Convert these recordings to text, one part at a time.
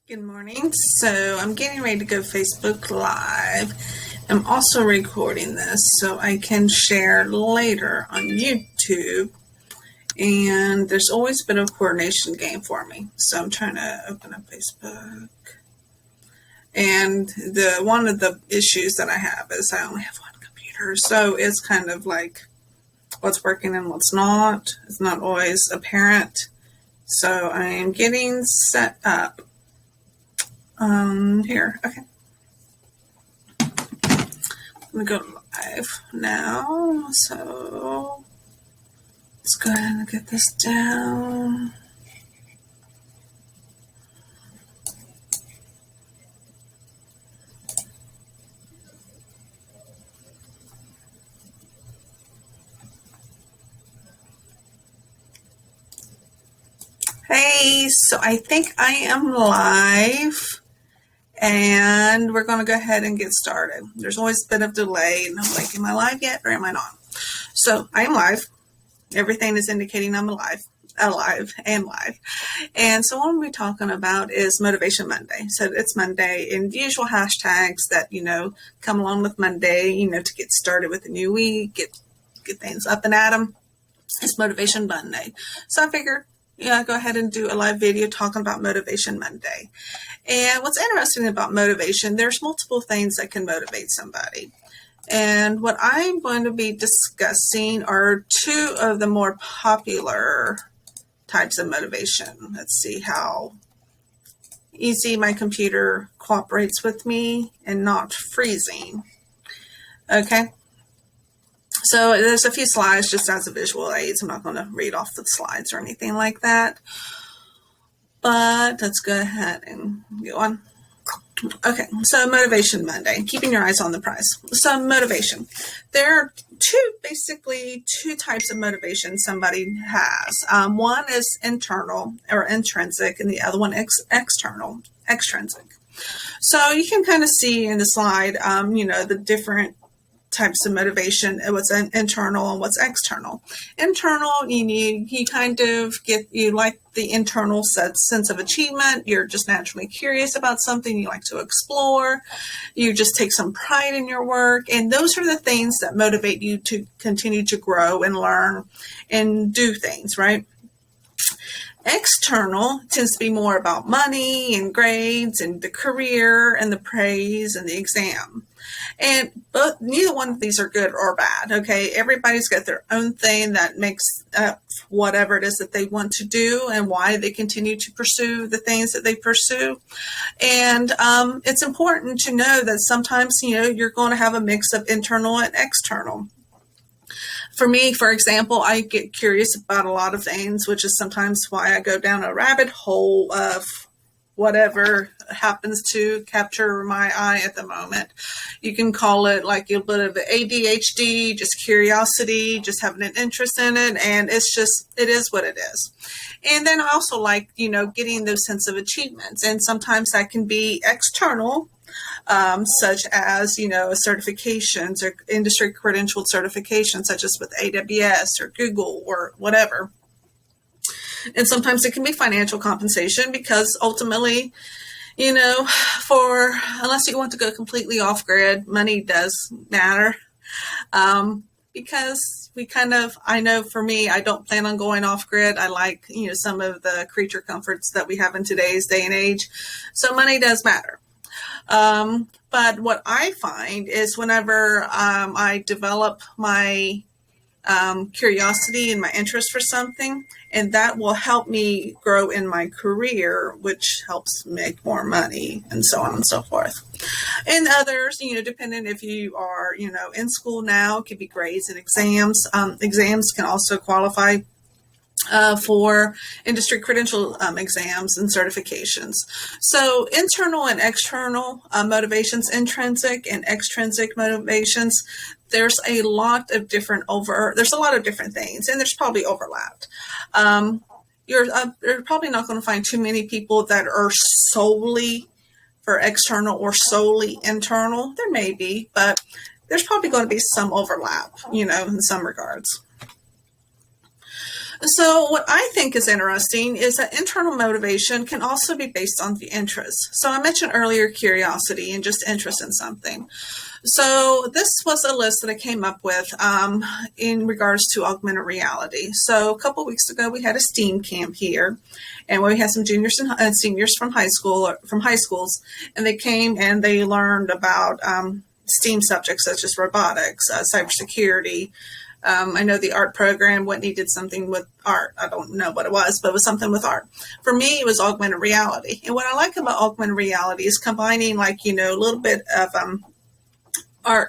Good morning. So I'm getting ready to go Facebook Live. I'm also recording this so I can share later on YouTube. And there's always been a coordination game for me. So I'm trying to open up Facebook. And one of the issues that I have is I only have one computer. So it's kind of like what's working and what's not. It's not always apparent. So I am getting set up. Here, okay. I'm gonna go live now, so let's go ahead and get this down. Hey, so I think I am live. And we're going to go ahead and get started. There's always a bit of delay, and I'm like, am I live yet or am I not? So I am live. Everything is indicating I'm alive. And so what we're talking about is Motivation Monday. So it's Monday, and the usual hashtags that, come along with Monday, to get started with a new week, get things up and at 'em. It's Motivation Monday. So I figured, go ahead and do a live video talking about Motivation Monday. And what's interesting about motivation, there's multiple things that can motivate somebody. And what I'm going to be discussing are two of the more popular types of motivation. Let's see how easy my computer cooperates with me and not freezing. Okay. So there's a few slides just as a visual aids. I'm not going to read off the slides or anything like that. But let's go ahead and go on. Okay, so Motivation Monday, keeping your eyes on the prize. So motivation. There are basically two types of motivation somebody has. One is internal or intrinsic, and the other one external, extrinsic. So you can kind of see in the slide, the different types of motivation, what's internal and what's external. Internal, you kind of you like the internal sense of achievement. You're just naturally curious about something. You like to explore. You just take some pride in your work. And those are the things that motivate you to continue to grow and learn and do things, right? External tends to be more about money and grades and the career and the praise and the exam. And neither one of these are good or bad, okay? Everybody's got their own thing that makes up whatever it is that they want to do and why they continue to pursue the things that they pursue. And it's important to know that sometimes, you're going to have a mix of internal and external. For me, for example, I get curious about a lot of things, which is sometimes why I go down a rabbit hole of whatever happens to capture my eye at the moment. You can call it like a bit of ADHD, just curiosity, just having an interest in it. And it is what it is. And then I also like, getting those sense of achievements. And sometimes that can be external, such as, certifications or industry credentialed certifications, such as with AWS or Google or whatever. And sometimes it can be financial compensation because ultimately, unless you want to go completely off grid, money does matter. Because I know for me, I don't plan on going off grid. I like, some of the creature comforts that we have in today's day and age. So money does matter. But what I find is whenever I develop my curiosity and my interest for something, and that will help me grow in my career, which helps make more money and so on and so forth. And others, depending if you are, in school now, it could be grades and exams. Exams can also qualify for industry credential exams and certifications. So internal and external motivations, intrinsic and extrinsic motivations, there's a lot of different things, and there's probably overlap. You're probably not going to find too many people that are solely for external or solely internal. There may be, but there's probably going to be some overlap, in some regards. So what I think is interesting is that internal motivation can also be based on the interest. So I mentioned earlier curiosity and just interest in something. So this was a list that I came up with in regards to augmented reality. So a couple of weeks ago, we had a STEAM camp here, and we had some juniors and seniors from high schools, and they came and they learned about STEAM subjects such as robotics, cybersecurity. I know the art program, Whitney did something with art. I don't know what it was, but it was something with art. For me, it was augmented reality. And what I like about augmented reality is combining, like, a little bit of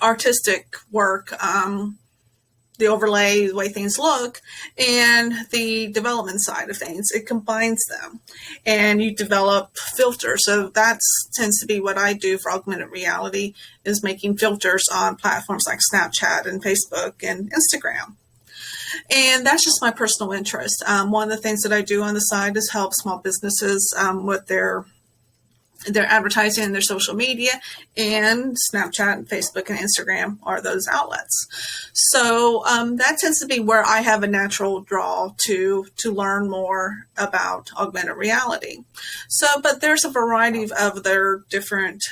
artistic work, the overlay, the way things look, and the development side of things. It combines them, and you develop filters. So that tends to be what I do for augmented reality, is making filters on platforms like Snapchat and Facebook and Instagram. And that's just my personal interest. One of the things that I do on the side is help small businesses with their advertising and their social media, and Snapchat and Facebook and Instagram are those outlets. So that tends to be where I have a natural draw to learn more about augmented reality. So, but there's a variety of other different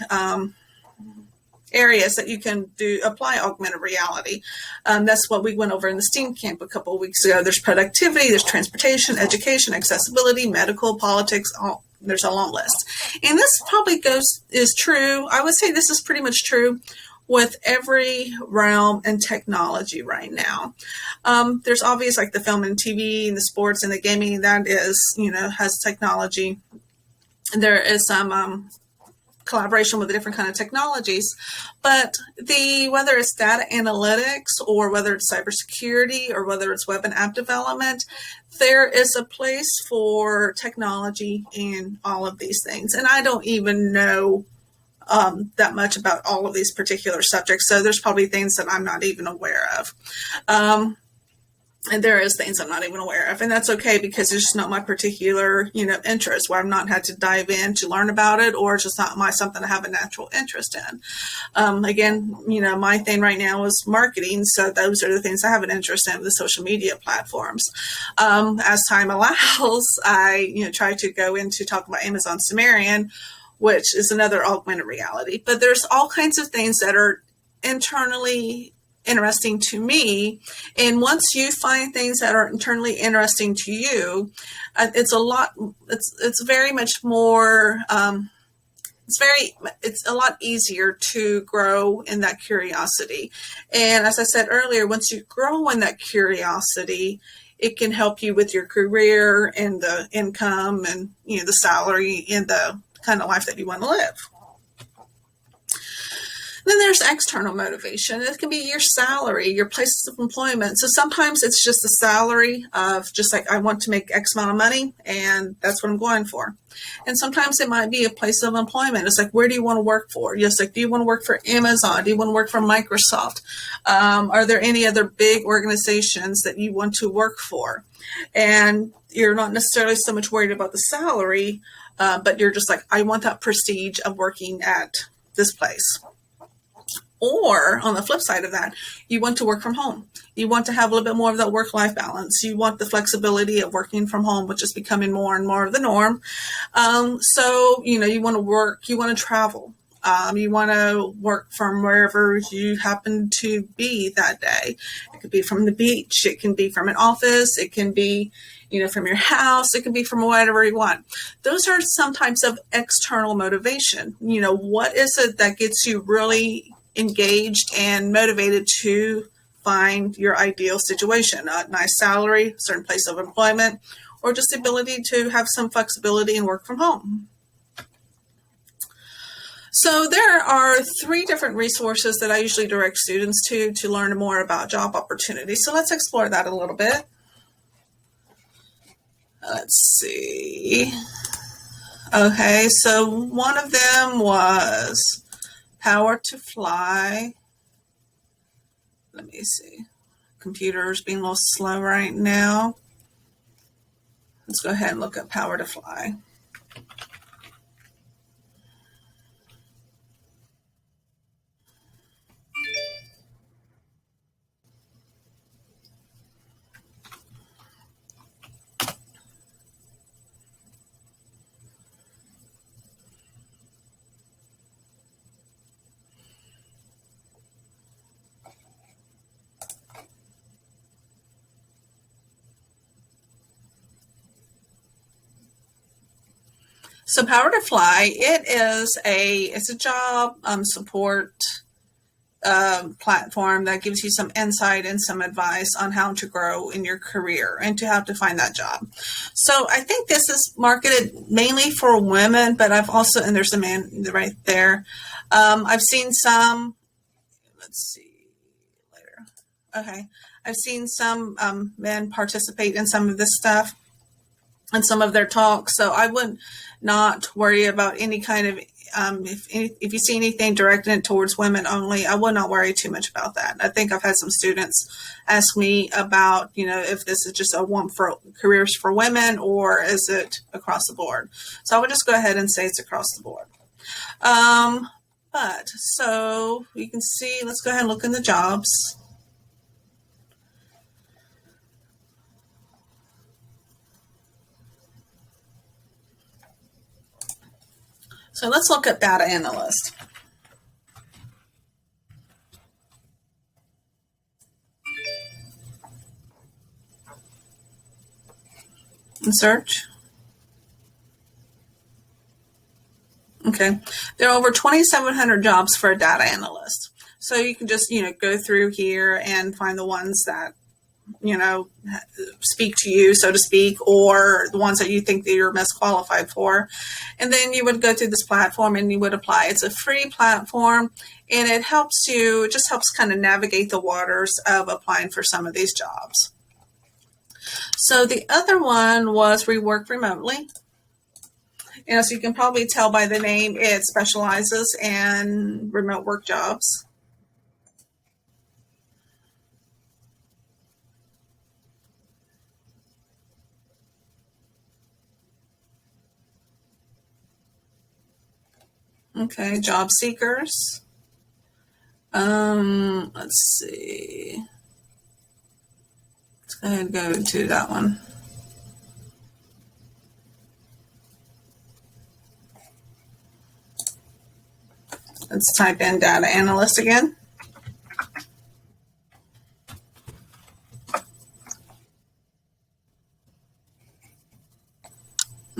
areas that you can apply augmented reality. That's what we went over in the STEAM camp a couple of weeks ago. There's productivity, there's transportation, education, accessibility, medical, politics, there's a long list. And this probably is true. I would say this is pretty much true with every realm in technology right now. There's obvious, like the film and TV and the sports and the gaming, that is, has technology. There is some collaboration with the different kind of technologies, but whether it's data analytics or whether it's cybersecurity or whether it's web and app development, there is a place for technology in all of these things. And I don't even know that much about all of these particular subjects, so there's probably things that I'm not even aware of. And there is things I'm not even aware of, and that's okay, because it's just not my particular, interest, where I've not had to dive in to learn about it, or it's just not something I have a natural interest in. Again, my thing right now is marketing, so those are the things I have an interest in, the social media platforms. As time allows, I, try to go into talk about Amazon Sumerian, which is another augmented reality. But there's all kinds of things that are internally interesting to me, and once you find things that are internally interesting to you, it's very much more it's a lot easier to grow in that curiosity. And as I said earlier, once you grow in that curiosity, it can help you with your career and the income and the salary and the kind of life that you want to live. Then there's external motivation. It can be your salary, your places of employment. So sometimes it's just a salary of just like, I want to make X amount of money, and that's what I'm going for. And sometimes it might be a place of employment. It's like, where do you want to work for? Just like, do you want to work for Amazon? Do you want to work for Microsoft? Are there any other big organizations that you want to work for? And you're not necessarily so much worried about the salary, but you're just like, I want that prestige of working at this place. Or on the flip side of that, you want to work from home. You want to have a little bit more of that work-life balance. You want the flexibility of working from home, which is becoming more and more of the norm. So, you want to work, you want to travel. You want to work from wherever you happen to be that day. It could be from the beach. It can be from an office. It can be, from your house. It can be from whatever you want. Those are some types of external motivation. What is it that gets you really engaged and motivated to find your ideal situation? A nice salary, certain place of employment, or just the ability to have some flexibility and work from home. So there are 3 different resources that I usually direct students to learn more about job opportunities. So let's explore that a little bit. Let's see. Okay, so one of them was Power to Fly. Let me see. Computer's being a little slow right now. Let's go ahead and look up Power to Fly. So Power to Fly, it's a job support platform that gives you some insight and some advice on how to grow in your career and to how to find that job. So I think this is marketed mainly for women, but I've also, and there's a man right there. I've seen some, let's see later. Okay. I've seen some men participate in some of this stuff and some of their talks. So I would not worry about any kind of if you see anything directed towards women only, I would not worry too much about that. I think I've had some students ask me about, if this is just a one for careers for women or is it across the board? So I would just go ahead and say it's across the board. But so you can see, let's go ahead and look in the jobs. So let's look at data analyst. And search. Okay. There are over 2,700 jobs for a data analyst. So you can just, go through here and find the ones that, speak to you, so to speak, or the ones that you think that you're best qualified for. And then you would go through this platform and you would apply. It's a free platform and it just helps kind of navigate the waters of applying for some of these jobs. So the other one was we work remotely. As you can probably tell by the name, it specializes in remote work jobs. Okay, job seekers. Let's see. Let's go ahead and go to that one. Let's type in data analyst again.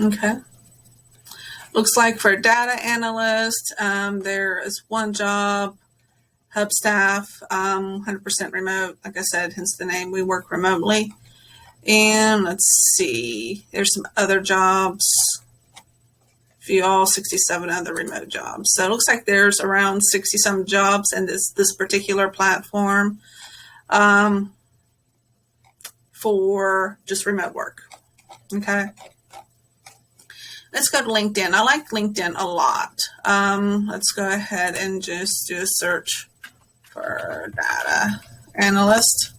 Okay. Looks like for data analyst, there is one job, hub staff, 100% remote. Like I said, hence the name, we work remotely. And let's see, there's some other jobs. View all 67 other remote jobs. So it looks like there's around 60 some jobs in this particular platform for just remote work. Okay. Let's go to LinkedIn. I like LinkedIn a lot. Let's go ahead and just do a search for data analyst.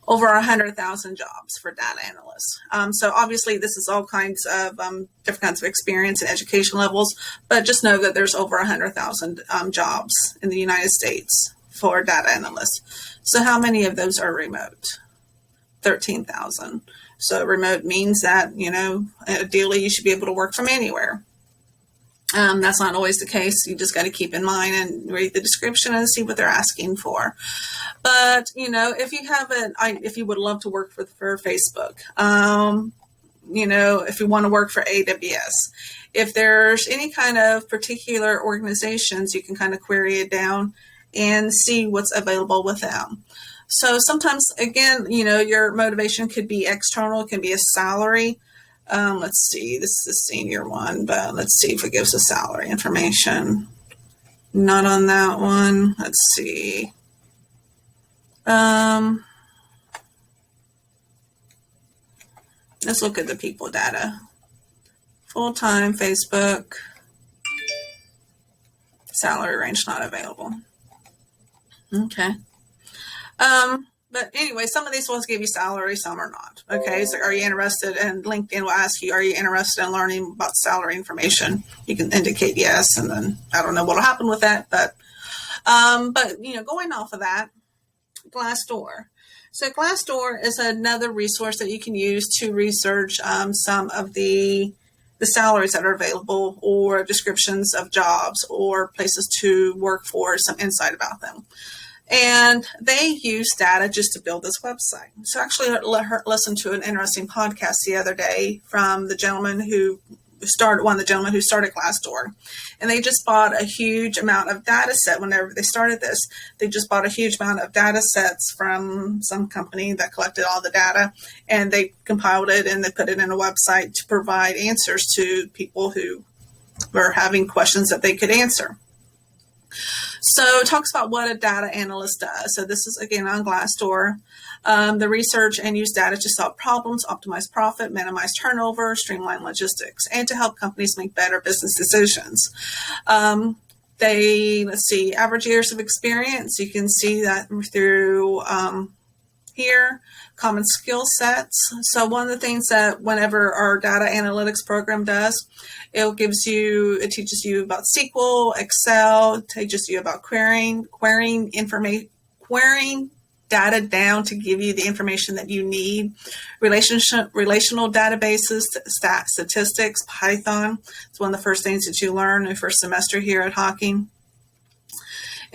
Over 100,000 jobs for data analysts. So obviously this is all kinds of different kinds of experience and education levels, but just know that there's over 100,000 jobs in the United States for data analysts. So how many of those are remote? 13,000. So remote means that, ideally you should be able to work from anywhere. That's not always the case. You just got to keep in mind and read the description and see what they're asking for. But, if you would love to work for Facebook, if you want to work for AWS, if there's any kind of particular organizations, you can kind of query it down and see what's available with them. So sometimes, again, your motivation could be external. It can be a salary. Let's see, this is the senior one, but let's see if it gives us salary information. Not on that one. Let's see. Let's look at the people data. Full-time, Facebook. Salary range not available. Okay. But anyway, some of these ones give you salary, some are not. Okay, so are you interested? And LinkedIn will ask you, are you interested in learning about salary information? You can indicate yes, and then I don't know what will happen with that, but going off of that, Glassdoor. So Glassdoor is another resource that you can use to research some of the salaries that are available or descriptions of jobs or places to work for, some insight about them. And they use data just to build this website. So actually listened to an interesting podcast the other day from the gentleman who started Glassdoor. And they just bought a huge amount of data set whenever they started this. They just bought a huge amount of data sets from some company that collected all the data, and they compiled it and they put it in a website to provide answers to people who were having questions that they could answer. So it talks about what a data analyst does. So this is, again, on Glassdoor. The research and use data to solve problems, optimize profit, minimize turnover, streamline logistics, and to help companies make better business decisions. Let's see, average years of experience. You can see that through here, common skill sets. So one of the things that whenever our data analytics program does, it teaches you about SQL, Excel, teaches you about querying data down to give you the information that you need, relational databases, statistics, Python. It's one of the first things that you learn in the first semester here at Hocking.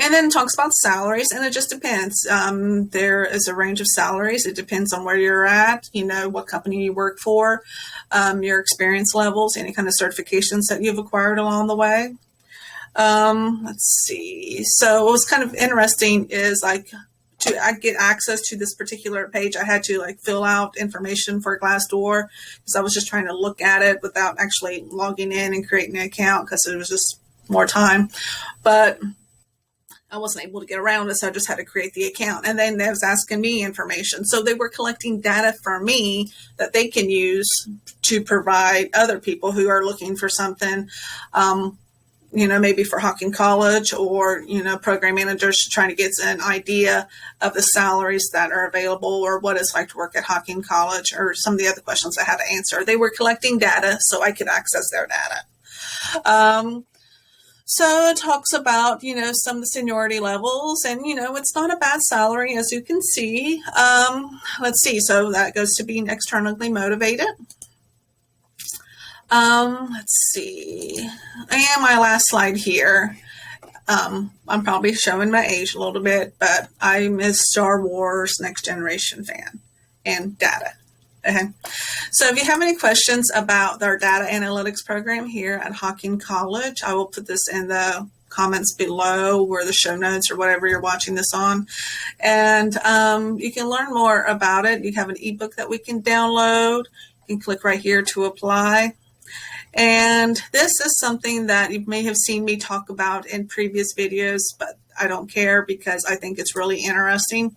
And then it talks about salaries, and it just depends. There is a range of salaries. It depends on where you're at, what company you work for, your experience levels, any kind of certifications that you've acquired along the way. Let's see. So what was kind of interesting is I get access to this particular page. I had to fill out information for Glassdoor because I was just trying to look at it without actually logging in and creating an account because it was just more time. But I wasn't able to get around it, so I just had to create the account. And then they was asking me information. So they were collecting data for me that they can use to provide other people who are looking for something, maybe for Hocking College or, program managers trying to get an idea of the salaries that are available or what it's like to work at Hocking College or some of the other questions I had to answer. They were collecting data so I could access their data. So it talks about, some of the seniority levels and, it's not a bad salary, as you can see. Let's see. So that goes to being externally motivated. Let's see. And my last slide here. I'm probably showing my age a little bit, but I'm a Star Wars Next Generation fan and data. Okay. So if you have any questions about our data analytics program here at Hocking College, I will put this in the comments below or the show notes or whatever you're watching this on. And you can learn more about it. You have an ebook that we can download. You can click right here to apply. And this is something that you may have seen me talk about in previous videos, but I don't care because I think it's really interesting.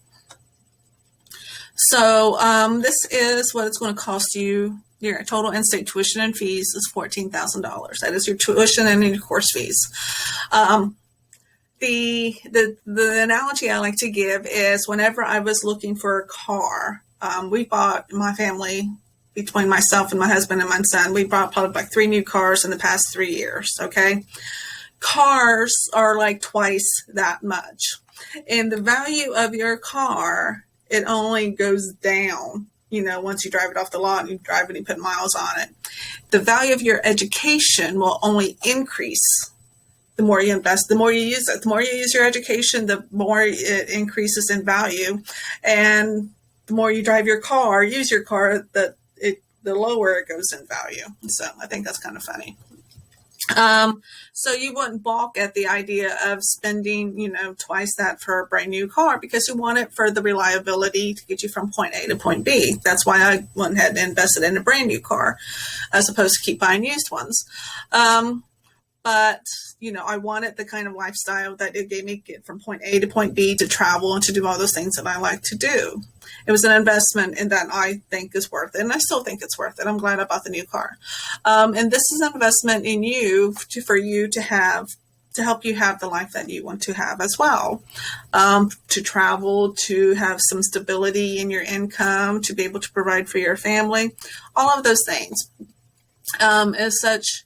So this is what it's going to cost you. Your total in-state tuition and fees is $14,000. That is your tuition and your course fees. The analogy I like to give is whenever I was looking for a car, we bought, my family, between myself and my husband and my son, we bought probably 3 new cars in the past 3 years, okay? Cars are twice that much. And the value of your car, it only goes down, once you drive it off the lot and you drive it and you put miles on it. The value of your education will only increase the more you invest, the more you use it. The more you use your education, the more it increases in value. And the more you use your car, the lower it goes in value. So I think that's kind of funny. So you wouldn't balk at the idea of spending, twice that for a brand new car because you want it for the reliability to get you from point A to point B. That's why I went ahead and invested in a brand new car as opposed to keep buying used ones. But, I wanted the kind of lifestyle that it gave me to get from point A to point B to travel and to do all those things that I like to do. It was an investment in that I think is worth it. And I still think it's worth it. I'm glad I bought the new car. And this is an investment in you for you to help you have the life that you want to have as well. To travel, to have some stability in your income, to be able to provide for your family, all of those things. As such,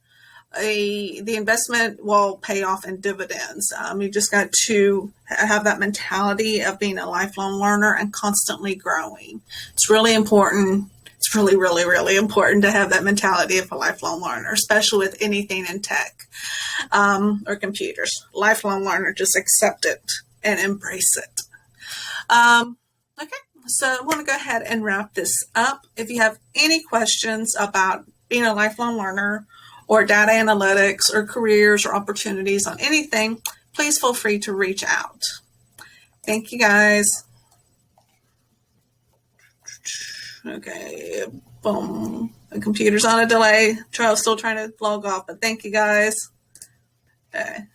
the investment will pay off in dividends. You just got to have that mentality of being a lifelong learner and constantly growing. It's really important. It's really, really, really important to have that mentality of a lifelong learner, especially with anything in tech or computers. Lifelong learner, just accept it and embrace it. Okay, so I want to go ahead and wrap this up. If you have any questions about being a lifelong learner or data analytics or careers or opportunities on anything, please feel free to reach out. Thank you, guys. Okay, boom. The computer's on a delay. Still trying to log off, but thank you, guys. Okay.